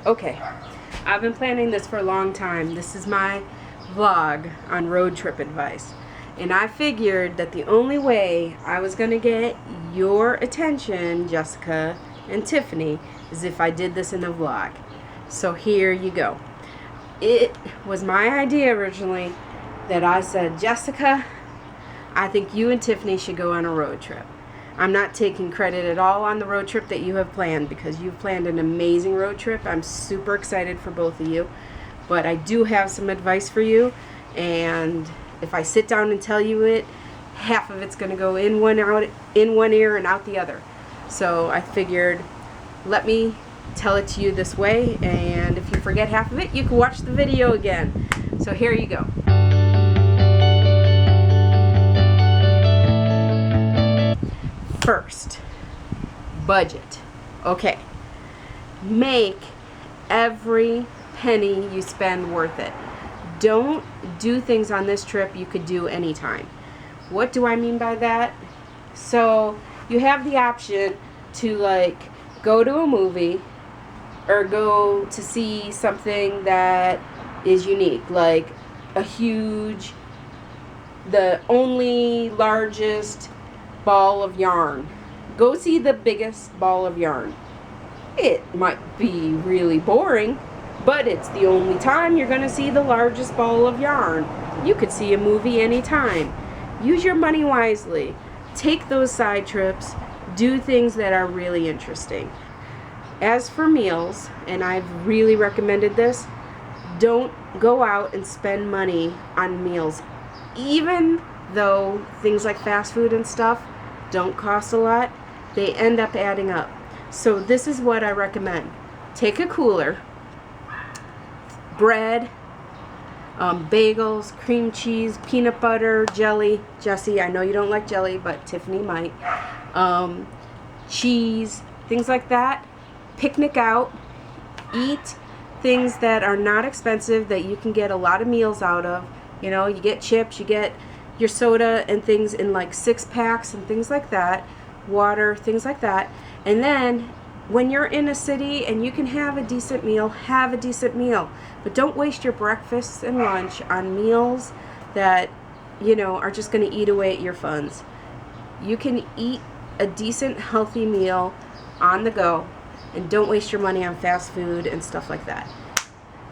Okay, I've been planning this for a long time. This is my vlog on road trip advice. And I figured that the only way I was going to get your attention, Jessica and Tiffany, is if I did this in a vlog. So here you go. It was my idea originally that I said, Jessica, I think you and Tiffany should go on a road trip. I'm not taking credit at all on the road trip that you have planned because you've planned an amazing road trip. I'm super excited for both of you. But I do have some advice for you, and if I sit down and tell you it, half of it's going to go in one ear and out the other. So I figured, let me tell it to you this way, and if you forget half of it, you can watch the video again. So here you go. First, budget. Okay, make every penny you spend worth it. Don't do things on this trip you could do anytime. What do I mean by that? So you have the option to like go to a movie or go to see something that is unique, like the only largest ball of yarn. Go see the biggest ball of yarn. It might be really boring, but it's the only time you're going to see the largest ball of yarn. You could see a movie anytime. Use your money wisely. Take those side trips. Do things that are really interesting. As for meals, and I've really recommended this, don't go out and spend money on meals. Even though things like fast food and stuff don't cost a lot, they end up adding up. So this is what I recommend. Take a cooler, bread, bagels, cream cheese, peanut butter, jelly. Jessie, I know you don't like jelly, but Tiffany might. Cheese, things like that. Picnic out. Eat things that are not expensive, that you can get a lot of meals out of. You know, you get chips, you get your soda and things in like 6-packs and things like that. Water, things like that. And then when you're in a city and you can have a decent meal, have a decent meal. But don't waste your breakfast and lunch on meals that, you know, are just going to eat away at your funds. You can eat a decent, healthy meal on the go, and don't waste your money on fast food and stuff like that.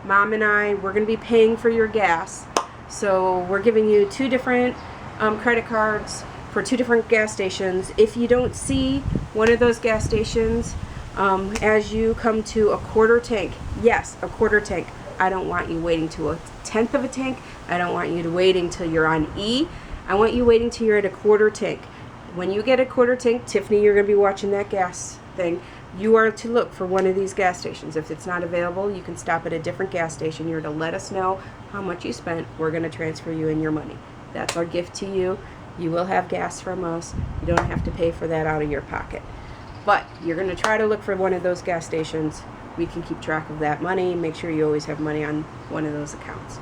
Mom and I, we're going to be paying for your gas. So we're giving you 2 different credit cards for 2 different gas stations. If you don't see one of those gas stations as you come to a quarter tank, yes, a quarter tank. I don't want you waiting to a 1/10 of a tank. I don't want you to waiting till you're on E. I want you waiting till you're at a quarter tank. When you get a quarter tank, Tiffany, you're going to be watching that gas thing. You are to look for one of these gas stations. If it's not available, you can stop at a different gas station. You're to let us know how much you spent. We're going to transfer you in your money. That's our gift to you. You will have gas from us. You don't have to pay for that out of your pocket. But you're going to try to look for one of those gas stations. We can keep track of that money. Make sure you always have money on one of those accounts.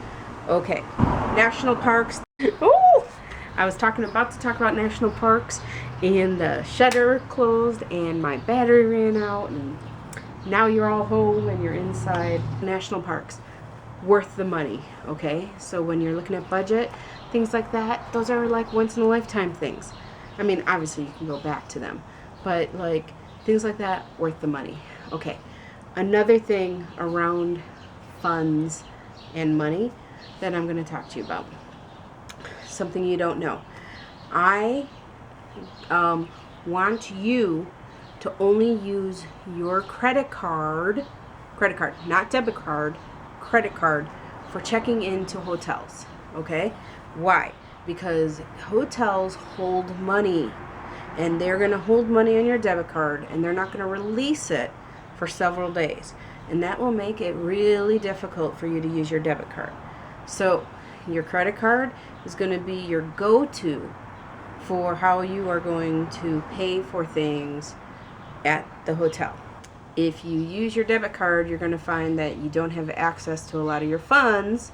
Okay, national parks. Oh, I was about to talk about national parks, and the shutter closed, and my battery ran out, and now you're all home and you're inside. National parks, worth the money. Okay, so when you're looking at budget, things like that, those are like once in a lifetime things. I mean, obviously you can go back to them, but like things like that, worth the money. Okay, another thing around funds and money that I'm going to talk to you about, something you don't know. I want you to only use your credit card, not debit card, credit card, for checking into hotels. Okay? Why? Because hotels hold money, and they're going to hold money on your debit card, and they're not going to release it for several days, and that will make it really difficult for you to use your debit card. So your credit card is going to be your go-to for how you are going to pay for things at the hotel. If you use your debit card, you're going to find that you don't have access to a lot of your funds,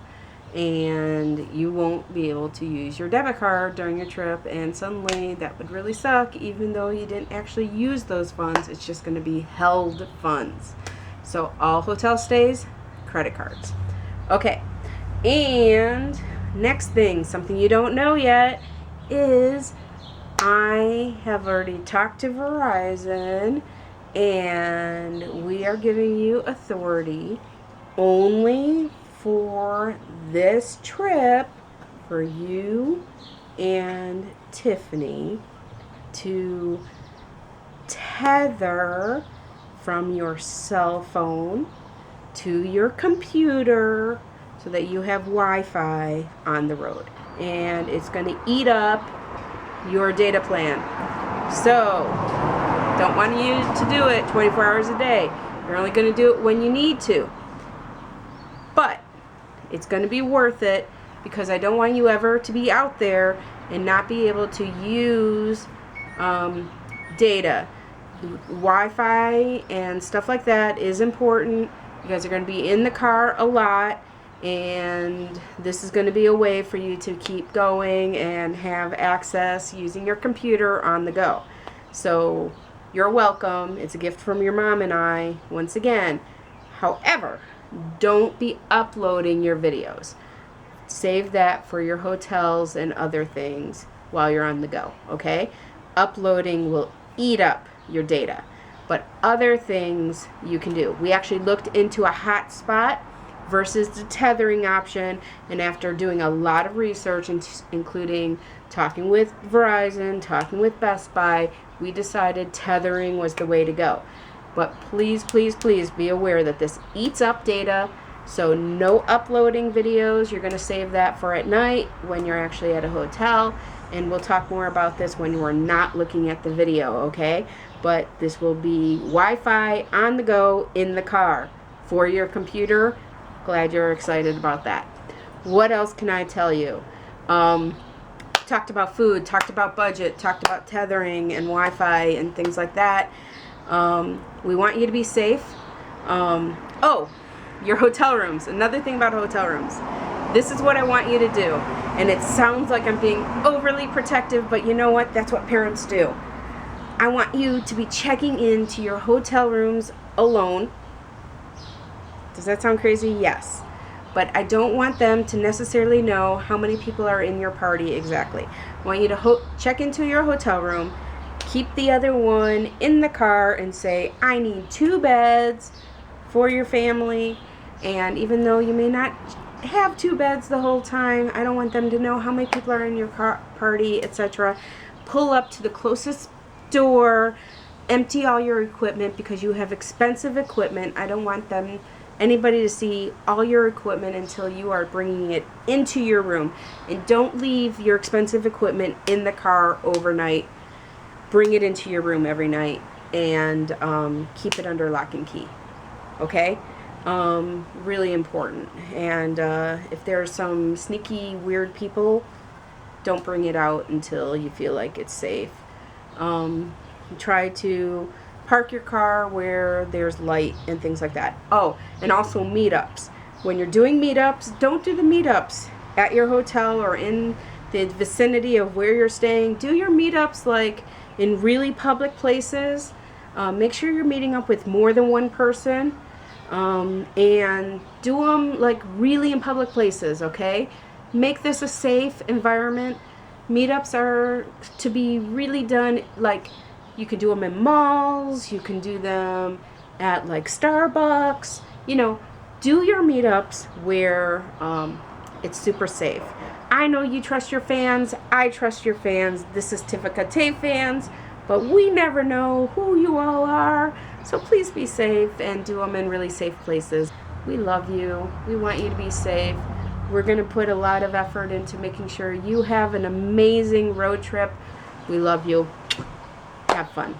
and you won't be able to use your debit card during your trip, and suddenly that would really suck. Even though you didn't actually use those funds, it's just going to be held funds. So all hotel stays, credit cards. Okay, and next thing, something you don't know yet, is I have already talked to Verizon, and we are giving you authority only for this trip for you and Tiffany to tether from your cell phone to your computer so that you have Wi-Fi on the road. And it's going to eat up your data plan. So, don't want you to do it 24 hours a day. You're only going to do it when you need to. But it's going to be worth it, because I don't want you ever to be out there and not be able to use data. Wi-Fi and stuff like that is important. You guys are going to be in the car a lot, and this is going to be a way for you to keep going and have access using your computer on the go. So you're welcome. It's a gift from your mom and I, once again. However, don't be uploading your videos. Save that for your hotels and other things while you're on the go, okay? Uploading will eat up your data, but other things you can do. We actually looked into a hotspot versus the tethering option, and after doing a lot of research, including talking with Verizon, talking with Best Buy, we decided tethering was the way to go. But please, please, please be aware that this eats up data. So no uploading videos. You're going to save that for at night when you're actually at a hotel. And we'll talk more about this when we're not looking at the video, okay? But this will be Wi-Fi on the go in the car for your computer. Glad you're excited about that. What else can I tell you? Talked about food, talked about budget, talked about tethering and Wi-Fi and things like that. We want you to be safe. Oh, your hotel rooms. Another thing about hotel rooms. This is what I want you to do. And it sounds like I'm being overly protective, but you know what? That's what parents do. I want you to be checking into your hotel rooms alone. Does that sound crazy? Yes. But I don't want them to necessarily know how many people are in your party exactly. I want you to check into your hotel room, keep the other one in the car, and say, I need 2 beds for your family. And even though you may not have 2 beds the whole time, I don't want them to know how many people are in your party, etc. Pull up to the closest door, empty all your equipment, because you have expensive equipment. I don't want anybody to see all your equipment until you are bringing it into your room. And don't leave your expensive equipment in the car overnight. Bring it into your room every night, and keep it under lock and key. Okay? Really important. And if there are some sneaky, weird people, don't bring it out until you feel like it's safe. Try to park your car where there's light and things like that. Oh, and also meetups. When you're doing meetups, don't do the meetups at your hotel or in the vicinity of where you're staying. Do your meetups like in really public places. Make sure you're meeting up with more than one person. And do them like really in public places, okay? Make this a safe environment. Meetups are to be really done, like you can do them in malls, you can do them at like Starbucks, you know, do your meetups where it's super safe. I know you trust your fans, I trust your fans, this is TifficaTay fans, but we never know who you all are. So please be safe and do them in really safe places. We love you. We want you to be safe. We're going to put a lot of effort into making sure you have an amazing road trip. We love you. Have fun.